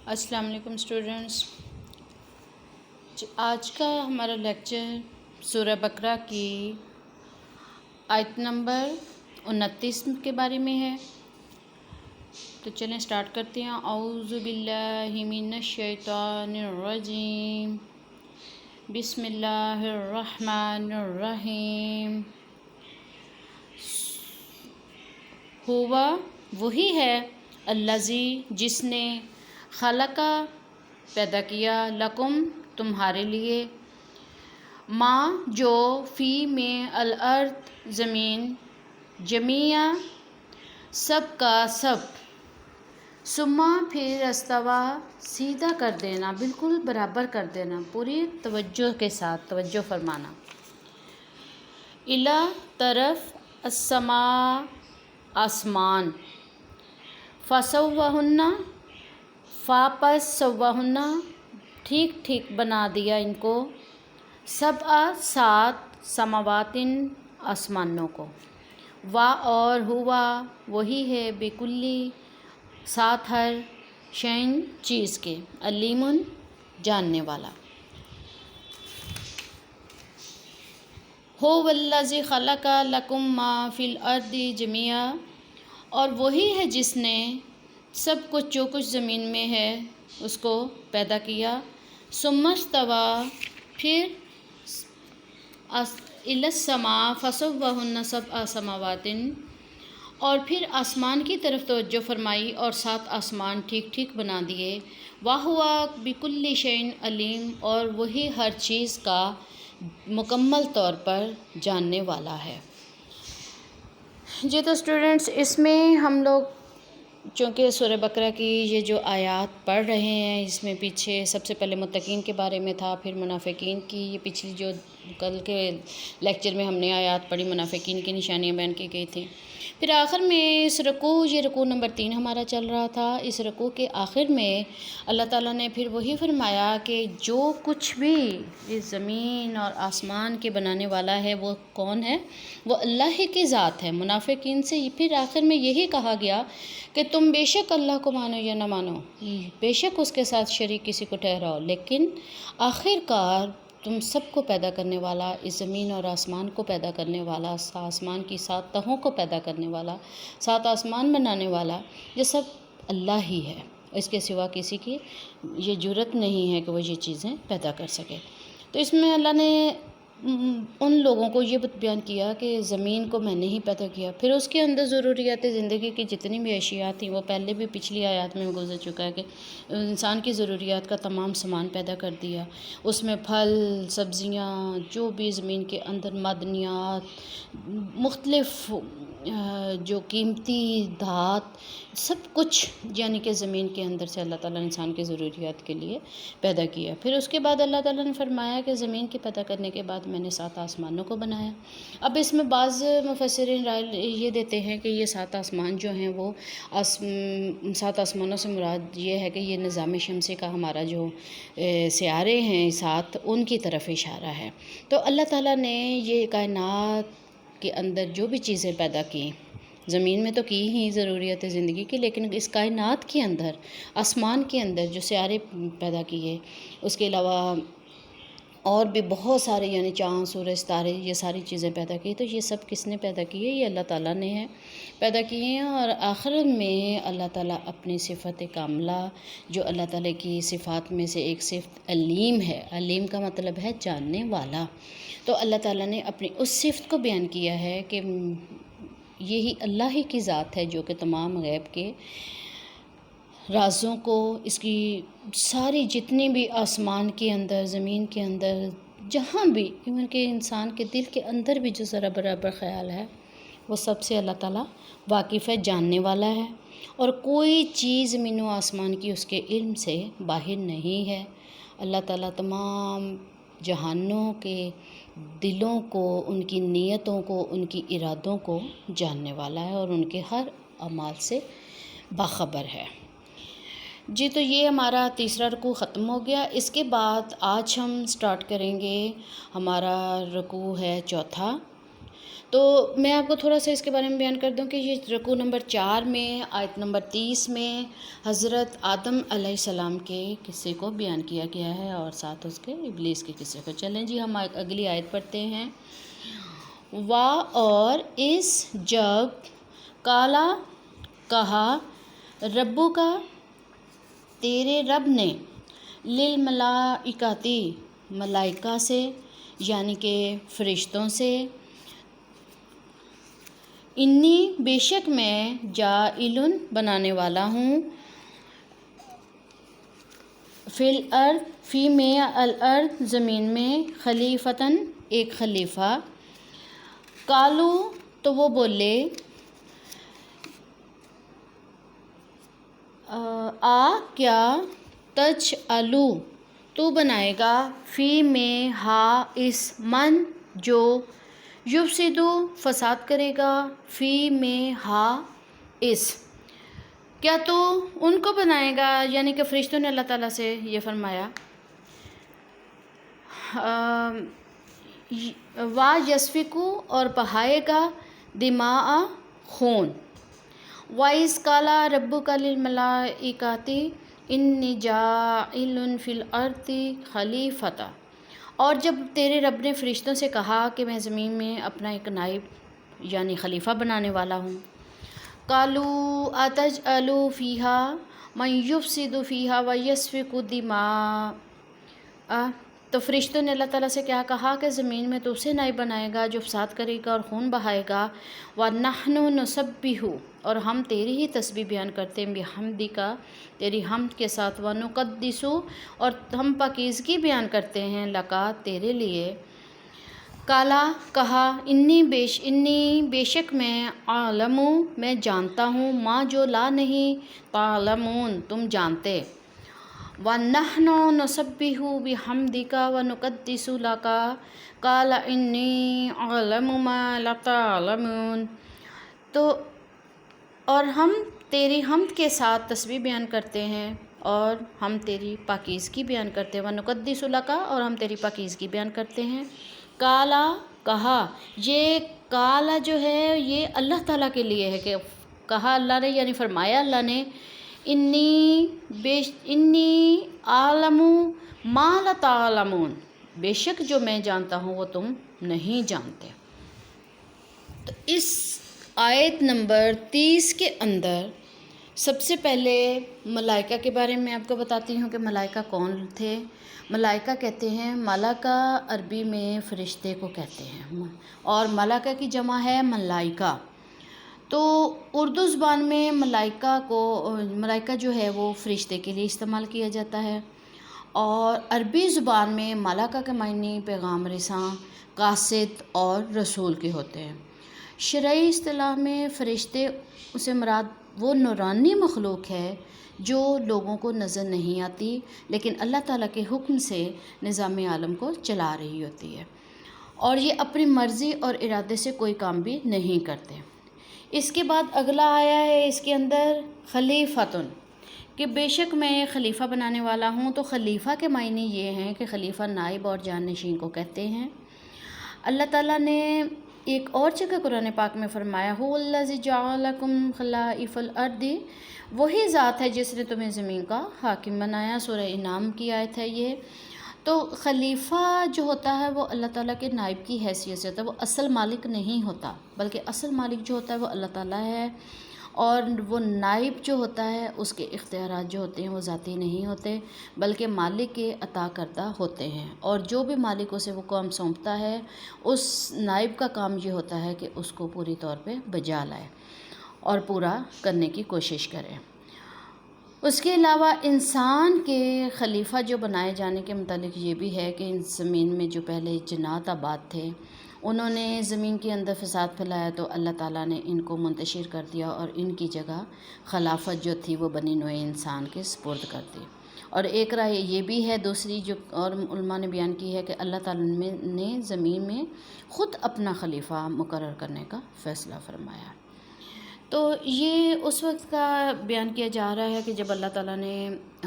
السلام علیکم اسٹوڈنٹس، آج کا ہمارا لیکچر سورہ بقرہ کی آیت نمبر 29 کے بارے میں ہے۔ تو چلیں سٹارٹ کرتے ہیں۔ اعوذ باللہ من الشیطان الرجیم، بسم اللہ الرحمن الرحیم۔ ہوا وہی ہے الذی جس نے خلقہ پیدا کیا لکم تمہارے لیے ما جو فی میں الارض زمین جمیع سب کا سب ثم پھر استوا سیدھا کر دینا، بالکل برابر کر دینا، پوری توجہ کے ساتھ توجہ فرمانا۔ الی طرف السماء آسمان، فسوہن پس سوہن ٹھیک ٹھیک بنا دیا ان کو، سبع سات سماواتن آسمانوں کو، اور ہوا وہی ہے بکلی ساتھ ہر شین چیز کے، علیم جاننے والا۔ هو الذی خلق لکم ما فی الارض جمیعا، اور وہی ہے جس نے سب کچھ جو کچھ زمین میں ہے اس کو پیدا کیا، ثم استوی پھر الی السماء فسوہن سبع سماوات، اور پھر آسمان کی طرف توجہ فرمائی اور سات آسمان ٹھیک ٹھیک بنا دیے، وَهُوَ بِكُلِّ شَيْءٍ علیم، اور وہی ہر چیز کا مکمل طور پر جاننے والا ہے۔ جی تو اسٹوڈنٹس، اس میں ہم لوگ چونکہ سورہ بقرہ کی یہ جو آیات پڑھ رہے ہیں، اس میں پیچھے سب سے پہلے متقین کے بارے میں تھا، پھر منافقین کی، یہ پچھلی جو کل کے لیکچر میں ہم نے آیات پڑھی منافقین کی نشانیاں بیان کی گئی تھیں۔ پھر آخر میں اس رکوع، یہ رکوع نمبر 3 ہمارا چل رہا تھا، اس رکوع کے آخر میں اللہ تعالیٰ نے پھر وہی فرمایا کہ جو کچھ بھی اس زمین اور آسمان کے بنانے والا ہے وہ کون ہے؟ وہ اللہ ہی کی ذات ہے۔ منافقین سے پھر آخر میں یہی کہا گیا کہ تم بے شک اللہ کو مانو یا نہ مانو، بے شک اس کے ساتھ شریک کسی کو ٹھہراؤ، لیکن آخر کار تم سب کو پیدا کرنے والا، اس زمین اور آسمان کو پیدا کرنے والا، آسمان کی 7 تہوں کو پیدا کرنے والا، 7 آسمان بنانے والا، یہ سب اللہ ہی ہے، اس کے سوا کسی کی یہ جرات نہیں ہے کہ وہ یہ چیزیں پیدا کر سکے۔ تو اس میں اللہ نے ان لوگوں کو یہ بیان کیا کہ زمین کو میں نے ہی پیدا کیا، پھر اس کے اندر ضروریات زندگی کی جتنی بھی اشیاء تھیں وہ پہلے بھی پچھلی آیات میں گزر چکا ہے کہ انسان کی ضروریات کا تمام سامان پیدا کر دیا، اس میں پھل سبزیاں جو بھی زمین کے اندر معدنیات، مختلف جو قیمتی دھات، سب کچھ یعنی کہ زمین کے اندر سے اللہ تعالیٰ نے انسان کی ضروریات کے لیے پیدا کیا۔ پھر اس کے بعد اللہ تعالیٰ نے فرمایا کہ زمین کے پیدا کرنے کے بعد میں نے 7 آسمانوں کو بنایا۔ اب اس میں بعض مفسرین رائے یہ دیتے ہیں کہ یہ 7 آسمان جو ہیں وہ 7 آسمانوں سے مراد یہ ہے کہ یہ نظام شمسی کا ہمارا جو سیارے ہیں 7، ان کی طرف اشارہ ہے۔ تو اللہ تعالیٰ نے یہ کائنات کے اندر جو بھی چیزیں پیدا کی، زمین میں تو کی ہی ضروریات زندگی کی، لیکن اس کائنات کے اندر، آسمان کے اندر جو سیارے پیدا کیے، اس کے علاوہ اور بھی بہت سارے یعنی چاند سورج ستارے، یہ ساری چیزیں پیدا کی، تو یہ سب کس نے پیدا کی ہے؟ یہ اللہ تعالیٰ نے ہے پیدا کیے ہیں۔ اور آخر میں اللہ تعالیٰ اپنی صفت کاملہ، جو اللہ تعالیٰ کی صفات میں سے ایک صفت علیم ہے، علیم کا مطلب ہے جاننے والا، تو اللہ تعالیٰ نے اپنی اس صفت کو بیان کیا ہے کہ یہی اللہ ہی کی ذات ہے جو کہ تمام غیب کے رازوں کو، اس کی ساری جتنی بھی آسمان کے اندر، زمین کے اندر، جہاں بھی، ایون کہ انسان کے دل کے اندر بھی جو ذرا برابر خیال ہے، وہ سب سے اللہ تعالیٰ واقف ہے، جاننے والا ہے، اور کوئی چیز زمین و آسمان کی اس کے علم سے باہر نہیں ہے۔ اللہ تعالیٰ تمام جہانوں کے دلوں کو، ان کی نیتوں کو، ان کی ارادوں کو جاننے والا ہے، اور ان کے ہر اعمال سے باخبر ہے۔ جی تو یہ ہمارا تیسرا رکوع ختم ہو گیا۔ اس کے بعد آج ہم سٹارٹ کریں گے، ہمارا رکوع ہے چوتھا۔ تو میں آپ کو تھوڑا سا اس کے بارے میں بیان کر دوں کہ یہ رکوع نمبر 4 میں آیت نمبر 30 میں حضرت آدم علیہ السلام کے قصے کو بیان کیا گیا ہے اور ساتھ اس کے ابلیس کے قصے کو۔ چلیں جی ہم اگلی آیت پڑھتے ہیں۔ اور اس جب کالا کہا ربو کا تیرے رب نے للملائکتی ملائکہ سے یعنی کہ فرشتوں سے، انی بے شک میں جاعلن بنانے والا ہوں، فی الارض فی میں الارض زمین میں، خلیفتاً ایک خلیفہ۔ قالو تو وہ بولے کیا تجعلو تو بنائے گا، فی میں ہا اس من جو یفسدو فساد کرے گا، فی میں ہا اس، کیا تو ان کو بنائے گا، یعنی کہ فرشتوں نے اللہ تعالیٰ سے یہ فرمایا، وا یسفکو اور بہائے گا، دماء خون، وَإِذْ قَالَ رَبُّكَ لِلْمَلَائِكَةِ إِنِّي جَاعِلٌ فِي الْأَرْضِ خَلِيفَةً، اور جب تیرے رب نے فرشتوں سے کہا کہ میں زمین میں اپنا ایک نائب یعنی خلیفہ بنانے والا ہوں، قَالُوا أَتَجْعَلُ فِيهَا مَن يُفْسِدُ فِيهَا وَيَسْفِكُ الدِّمَاءَ، تو فرشتوں نے اللہ تعالیٰ سے کیا کہا کہ زمین میں تو اسے نائب بنائے گا جو فساد کرے گا اور خون بہائے گا، وَنَحْنُ نُسَبِّحُ اور ہم تیری ہی تسبیح بیان کرتے ہیں، بِحَمْدِکَ تیری حمد کے ساتھ، وَنُقَدِّسُ اور ہم پاکیزگی بیان کرتے ہیں، لَکَ تیرے لیے، کالا کہا انی بے شک میں عالم میں جانتا ہوں، ما جو لا نہیں تعلمون تم جانتے، وَنَحْنُ نُسَبِّحُ بِحَمْدِکَ وَنُقَدِّسُ لَکَ قَالَ إِنِّی أَعْلَمُ مَا لَا تَعْلَمُونَ، تو اور ہم تیری حمد کے ساتھ تسبیح بیان کرتے ہیں اور ہم تیری پاکیزگی بیان کرتے ہیں، وَنُقَدِّسُ لَکَ اور ہم تیری پاکیزگی بیان کرتے ہیں، کالا کہا، یہ کالا جو ہے یہ اللہ تعالیٰ کے لیے ہے کہ کہا اللہ نے یعنی فرمایا اللہ نے، انی عالم ما لا تعلمون بے شک جو میں جانتا ہوں وہ تم نہیں جانتے۔ تو اس آیت نمبر 30 کے اندر سب سے پہلے ملائکہ کے بارے میں آپ کو بتاتی ہوں کہ ملائکہ کون تھے۔ ملائکہ کہتے ہیں، ملکہ عربی میں فرشتے کو کہتے ہیں اور ملکہ کی جمع ہے ملائکہ۔ تو اردو زبان میں ملائکہ جو ہے وہ فرشتے کے لیے استعمال کیا جاتا ہے، اور عربی زبان میں ملکہ کے معنی پیغام رساں، قاصد اور رسول کے ہوتے ہیں۔ شرعی اصطلاح میں فرشتے سے مراد وہ نورانی مخلوق ہے جو لوگوں کو نظر نہیں آتی لیکن اللہ تعالیٰ کے حکم سے نظام عالم کو چلا رہی ہوتی ہے، اور یہ اپنی مرضی اور ارادے سے کوئی کام بھی نہیں کرتے۔ اس کے بعد اگلا آیا ہے اس کے اندر خلیفتن، کہ بے شک میں خلیفہ بنانے والا ہوں۔ تو خلیفہ کے معنی یہ ہیں کہ خلیفہ نائب اور جانشین کو کہتے ہیں۔ اللہ تعالیٰ نے ایک اور جگہ قرآن پاک میں فرمایا، هو الذی جعلکم خلائف الارض، وہی ذات ہے جس نے تمہیں زمین کا حاکم بنایا۔ سورہ انعام کی آیت ہے یہ۔ تو خلیفہ جو ہوتا ہے وہ اللہ تعالیٰ کے نائب کی حیثیت سے ہوتا ہے، وہ اصل مالک نہیں ہوتا بلکہ اصل مالک جو ہوتا ہے وہ اللہ تعالیٰ ہے، اور وہ نائب جو ہوتا ہے اس کے اختیارات جو ہوتے ہیں وہ ذاتی نہیں ہوتے بلکہ مالک کے عطا کردہ ہوتے ہیں، اور جو بھی مالک اسے وہ کام سونپتا ہے اس نائب کا کام یہ ہوتا ہے کہ اس کو پوری طور پہ بجا لائے اور پورا کرنے کی کوشش کرے۔ اس کے علاوہ انسان کے خلیفہ جو بنائے جانے کے متعلق یہ بھی ہے کہ ان زمین میں جو پہلے جنات آباد تھے انہوں نے زمین کے اندر فساد پھیلایا، تو اللہ تعالیٰ نے ان کو منتشر کر دیا اور ان کی جگہ خلافت جو تھی وہ بنی نوع انسان کے سپرد کر دی۔ اور ایک رائے یہ بھی ہے دوسری جو اور علماء نے بیان کی ہے کہ اللہ تعالیٰ نے زمین میں خود اپنا خلیفہ مقرر کرنے کا فیصلہ فرمایا۔ تو یہ اس وقت کا بیان کیا جا رہا ہے کہ جب اللہ تعالیٰ نے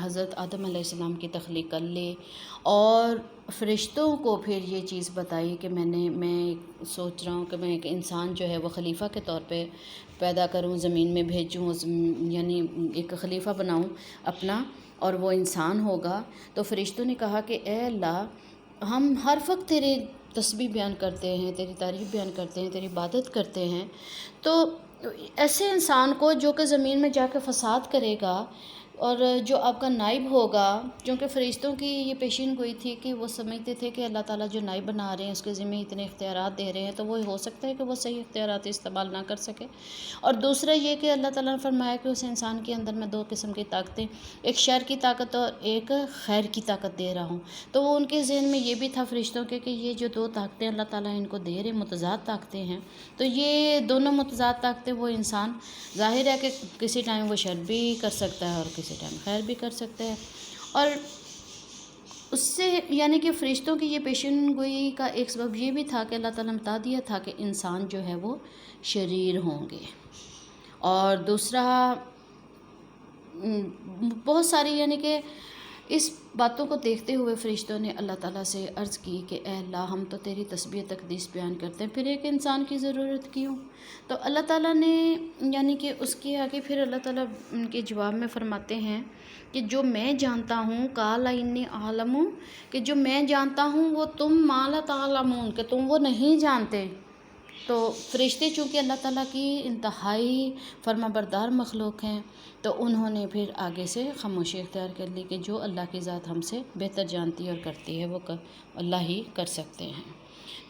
حضرت آدم علیہ السلام کی تخلیق کر لی اور فرشتوں کو پھر یہ چیز بتائی کہ میں سوچ رہا ہوں کہ میں ایک انسان جو ہے وہ خلیفہ کے طور پہ پیدا کروں، زمین میں بھیجوں، یعنی ایک خلیفہ بناؤں اپنا، اور وہ انسان ہوگا۔ تو فرشتوں نے کہا کہ اے اللہ، ہم ہر وقت تیرے تسبیح بیان کرتے ہیں، تیری تعریف بیان کرتے ہیں، تیری عبادت کرتے ہیں، تو ایسے انسان کو جو کہ زمین میں جا کے فساد کرے گا اور جو آپ کا نائب ہوگا، کیونکہ فرشتوں کی یہ پیشین گوئی تھی کہ وہ سمجھتے تھے کہ اللہ تعالیٰ جو نائب بنا رہے ہیں، اس کے ذمہ اتنے اختیارات دے رہے ہیں، تو وہ ہو سکتا ہے کہ وہ صحیح اختیارات استعمال نہ کر سکے۔ اور دوسرا یہ کہ اللہ تعالیٰ نے فرمایا کہ اس انسان کے اندر میں 2 قسم کی طاقتیں، ایک شر کی طاقت اور ایک خیر کی طاقت دے رہا ہوں۔ تو وہ ان کے ذہن میں یہ بھی تھا فرشتوں کے کہ یہ جو 2 طاقتیں اللہ تعالیٰ ان کو دے رہے، متضاد طاقتیں ہیں، تو یہ دونوں متضاد طاقتیں وہ انسان ظاہر ہے کہ کسی ٹائم وہ شر بھی کر سکتا ہے اور کسی ٹائم خیر بھی کر سکتا ہے۔ اور اس سے یعنی کہ فرشتوں کی یہ پیشن گوئی کا ایک سبب یہ بھی تھا کہ اللہ تعالیٰ نے بتا دیا تھا کہ انسان جو ہے وہ شریر ہوں گے، اور دوسرا بہت ساری یعنی کہ اس باتوں کو دیکھتے ہوئے فرشتوں نے اللہ تعالیٰ سے عرض کی کہ اے اللہ، ہم تو تیری تسبیح تقدیس بیان کرتے ہیں، پھر ایک انسان کی ضرورت کیوں؟ تو اللہ تعالیٰ نے یعنی کہ اس کے آگے پھر اللہ تعالیٰ ان کے جواب میں فرماتے ہیں کہ جو میں جانتا ہوں، قال انی اعلم، کہ جو میں جانتا ہوں وہ تم ما لا تعلمون، کہ تم وہ نہیں جانتے۔ تو فرشتے چونکہ اللہ تعالیٰ کی انتہائی فرما بردار مخلوق ہیں، تو انہوں نے پھر آگے سے خاموشی اختیار کر لی کہ جو اللہ کی ذات ہم سے بہتر جانتی ہے اور کرتی ہے وہ اللہ ہی کر سکتے ہیں۔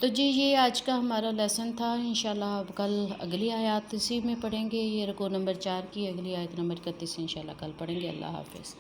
تو جی یہ آج کا ہمارا لیسن تھا۔ انشاءاللہ اب کل اگلی آیات اسی میں پڑھیں گے، یہ رکوع نمبر 4 کی اگلی آیت نمبر 31 انشاءاللہ کل پڑھیں گے۔ اللہ حافظ۔